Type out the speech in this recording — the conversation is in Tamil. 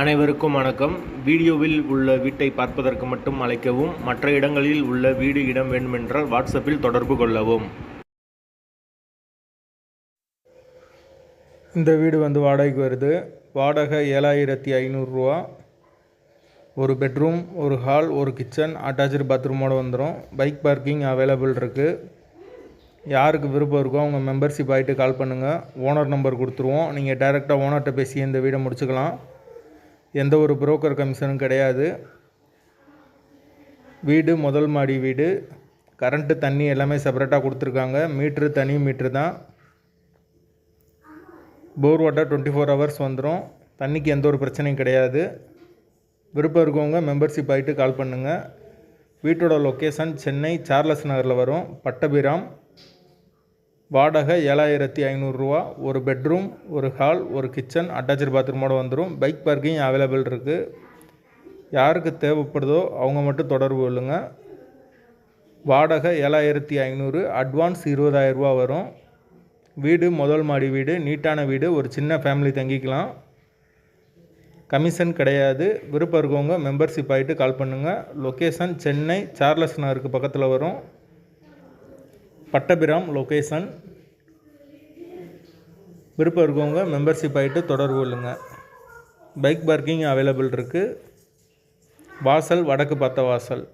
அனைவருக்கும் வணக்கம். வீடியோவில் உள்ள வீட்டை பார்ப்பதற்கு மட்டும் அழைக்கவும். மற்ற இடங்களில் உள்ள வீடு இடம் வேண்டுமென்றால் வாட்ஸ்அப்பில் தொடர்பு கொள்ளவும். இந்த வீடு வாடகைக்கு வருது. வாடகை 7500 ரூபா. ஒரு பெட்ரூம், ஒரு ஹால், ஒரு கிச்சன், அட்டாச்சு பாத்ரூமோடு வந்துடும். பைக் பார்க்கிங் அவைலபிள் இருக்குது. யாருக்கு விருப்பம் இருக்கோ அவங்க மெம்பர்ஷிப் ஆகிட்டு கால் பண்ணுங்கள். ஓனர் நம்பர் கொடுத்துருவோம். நீங்கள் டைரெக்டாக ஓனர்கிட்ட பேசி இந்த வீடை முடிச்சுக்கலாம். எந்த ஒரு புரோக்கர் கமிஷனும் கிடையாது. வீடு முதல் மாடி வீடு. கரண்ட்டு தண்ணி எல்லாமே செப்பரேட்டாக கொடுத்துருக்காங்க. மீட்ரு தனி மீட்ரு தான். போர் வாட்டர் 24 ஹவர்ஸ் வந்துடும். தண்ணிக்கு எந்த ஒரு பிரச்சனையும் கிடையாது. விருப்பம் இருக்கவங்க மெம்பர்ஷிப் ஆகிட்டு கால் பண்ணுங்கள். வீட்டோட லொக்கேஷன் சென்னை சார்லஸ் நகரில் வரும். பட்டபிராம். வாடகை 7500 ரூபா. ஒரு பெட்ரூம், ஒரு ஹால், ஒரு கிச்சன், அட்டாச்சு பாத்ரூமோடு வந்துடும். பைக் பார்க்கிங் அவைலபிள் இருக்குது. யாருக்கு தேவைப்படுதோ அவங்க மட்டும் தொடர்பு கொள்ளுங்க. வாடகை 7500, அட்வான்ஸ் 20000 ரூபா வரும். வீடு முதல் மாடி வீடு, நீட்டான வீடு. ஒரு சின்ன ஃபேமிலி தங்கிக்கலாம். கமிஷன் கிடையாது. விருப்பம் இருக்கவங்க மெம்பர்ஷிப் ஆகிட்டு கால் பண்ணுங்கள். லொக்கேஷன் சென்னை சார்லஸ் நகருக்கு பக்கத்தில் வரும். பட்டபிராம் லொக்கேஷன். விருப்பம் இருக்கவங்க மெம்பர்ஷிப் ஆகிட்டு தொடர்பு கொள்ளுங்கள். பைக் பார்க்கிங் அவைலபிள் இருக்குது. வாசல் வடக்கு பார்த்த வாசல்.